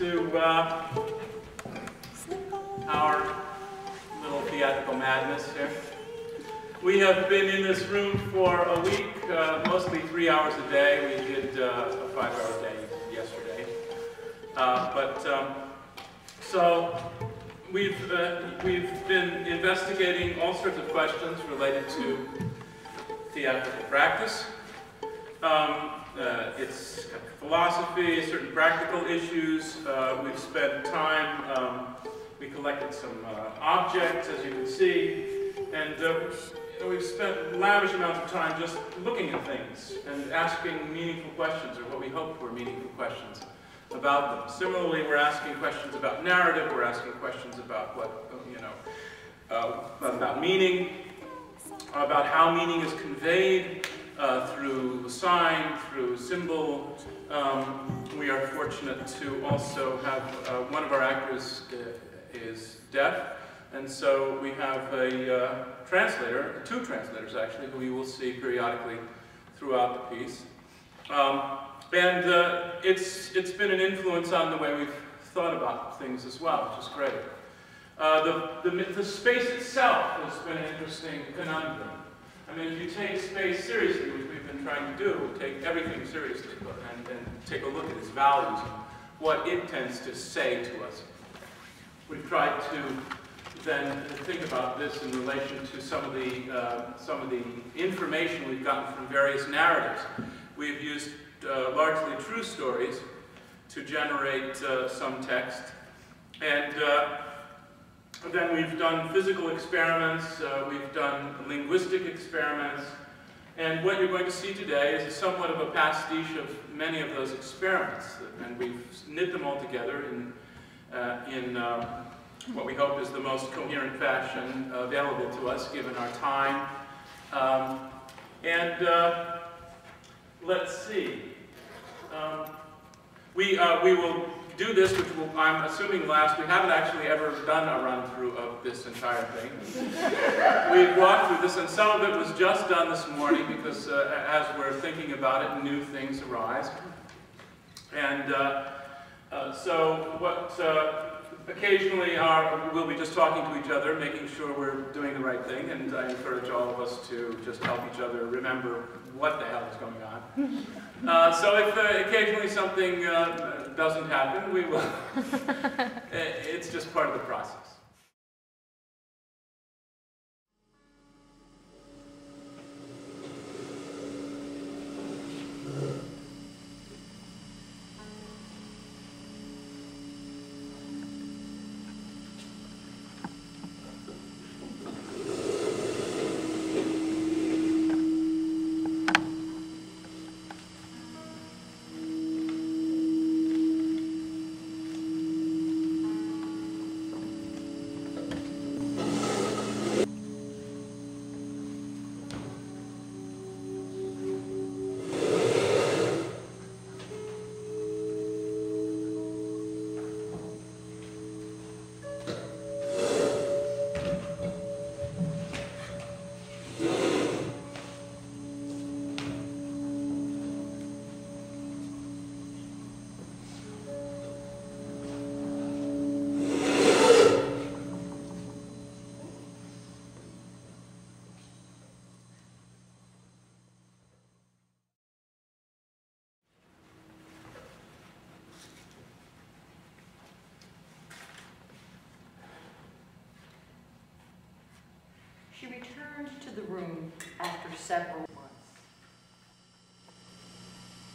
to our little theatrical madness here. We have been in this room for a week, mostly 3 hours a day. We did a 5-hour day yesterday. So we've been investigating all sorts of questions related to theatrical practice. It's philosophy, certain practical issues. We've spent time, we collected some objects, as you can see, and we've spent lavish amounts of time just looking at things and asking meaningful questions, or what we hoped were meaningful questions about them. Similarly, we're asking questions about narrative, we're asking questions about what, about meaning, about how meaning is conveyed through sign, through symbol. We are fortunate to also have one of our actors is deaf, and so we have a translator, two translators actually, who you will see periodically throughout the piece. It's been an influence on the way we've thought about things as well, which is great. The space itself has been an interesting conundrum. I mean, if you take space seriously, which we've been trying to do, take everything seriously and take a look at its values and what it tends to say to us. We've tried to then think about this in relation to some of the information we've gotten from various narratives. We've used largely true stories to generate some text, and then we've done physical experiments, we've done linguistic experiments, and what you're going to see today is somewhat of a pastiche of many of those experiments, and we've knit them all together in what we hope is the most coherent fashion available to us given our time. Let's see. We will do this, which I'm assuming last. We haven't actually ever done a run-through of this entire thing. We've walked through this, and some of it was just done this morning because as we're thinking about it, new things arise. And so what occasionally we'll be just talking to each other, making sure we're doing the right thing, and I encourage all of us to just help each other remember what the hell is going on. So if occasionally something doesn't happen, we will. It's just part of the process. She returned to the room after several months.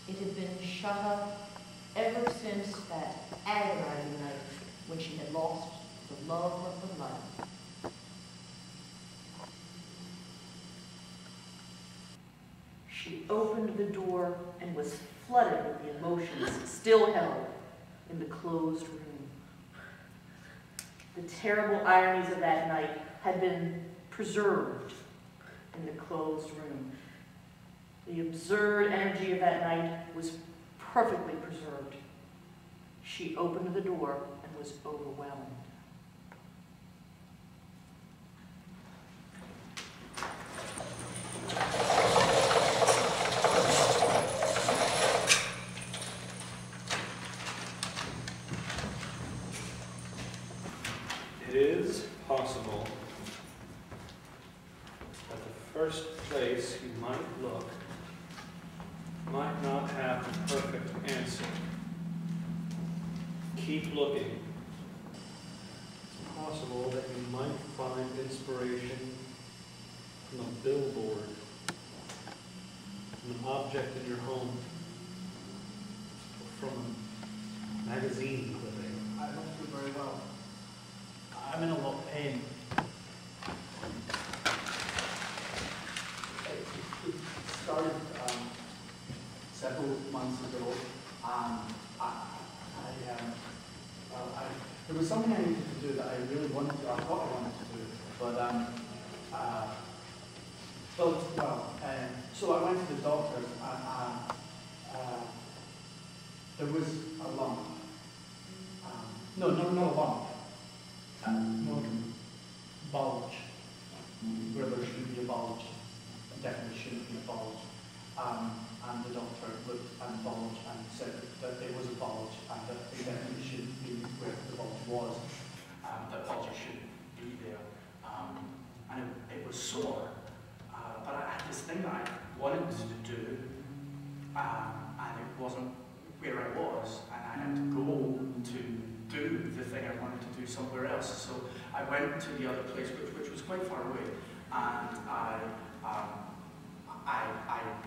It had been shut up ever since that agonizing night when she had lost the love of her life. She opened the door and was flooded with the emotions still held in the closed room. The terrible ironies of that night had been preserved in the closed room. The absurd energy of that night was perfectly preserved. She opened the door and was overwhelmed. is possible that the first place you might look might not have the perfect answer. Keep looking. It's possible that you might find inspiration from a billboard, from an object in your home, or from a magazine clipping. I don't do very well. I'm in a lot of pain. It started several months ago. There was something I needed to do that I really wanted to. I thought I wanted to do, but so I went to the doctor. There was a lump. Not a lump. More bulge. Where there shouldn't be a bulge. Definitely shouldn't be a bulge. And the doctor looked at the bulge and said that there was a bulge and that it definitely shouldn't be where the bulge was. That bulge shouldn't be there. And it was sore. But I had this thing that I wanted to do, and it wasn't where I was, and I had to go to do the thing I wanted to do somewhere else. So I went to the other place, which was quite far away, and I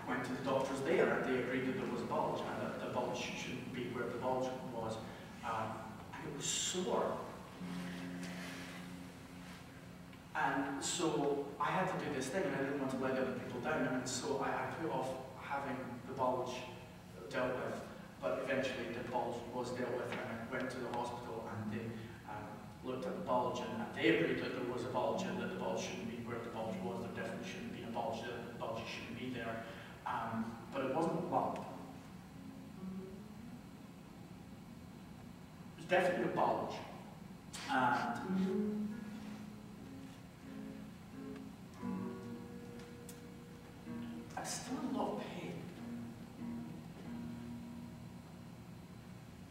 went to the doctors there, and they agreed that there was a bulge, and that the bulge shouldn't be where the bulge was, and it was sore. And so I had to do this thing, and I didn't want to let other people down, and so I put off having the bulge dealt with, but eventually the bulge was dealt with, and I went to the hospital, and they looked at the bulge, and they agreed that there was a bulge, and that the bulge shouldn't be where the bulge was. There definitely shouldn't be a bulge, that the bulge shouldn't be there, but it wasn't a lump. It was definitely a bulge, and I'm still in a lot of pain.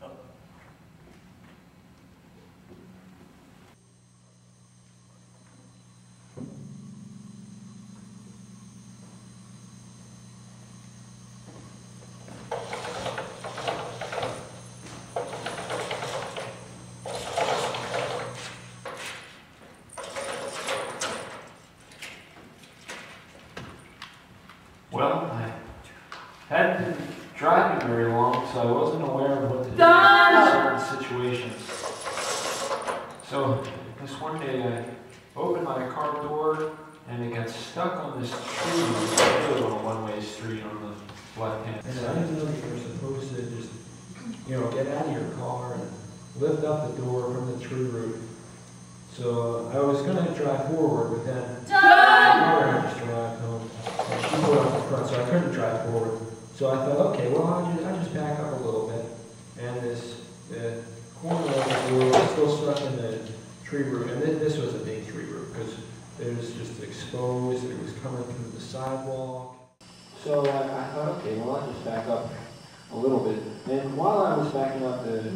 Oh. Well, I hadn't been driving very long, so I wasn't aware of what to do in certain situations. So this one day I opened my car door and it got stuck on this tree on a one-way street on the left hand And side. I didn't know you were supposed to just, get out of your car and lift up the door from the tree root. So I was going to drive forward, but then my daughter just arrived home and she pulled up the front, so I couldn't drive forward. So I thought, okay, well, I'll just back up a little bit. And the corner of the door was still stuck in the tree root, and this was a big tree root because it was just exposed, it was coming through the sidewalk. So I thought, okay, well, I'll just back up a little bit. And while I was backing up, the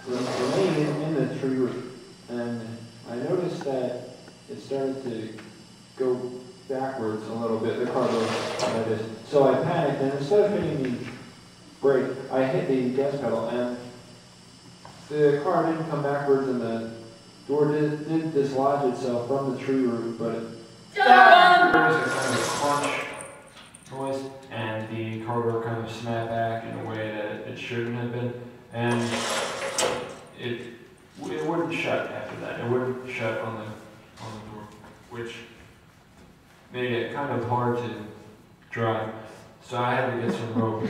remained in the tree root. And I noticed that it started to go backwards a little bit, the car goes like this. So I panicked, and instead of hitting the brake, I hit the gas pedal, and the car didn't come backwards, and the door did dislodge itself from the tree root, but There was a kind of crunch noise, and the car door kind of snapped back in a way that it shouldn't have been, and it wouldn't shut after that. It wouldn't shut on the door, which made it kind of hard to drive. So I had to get some rope.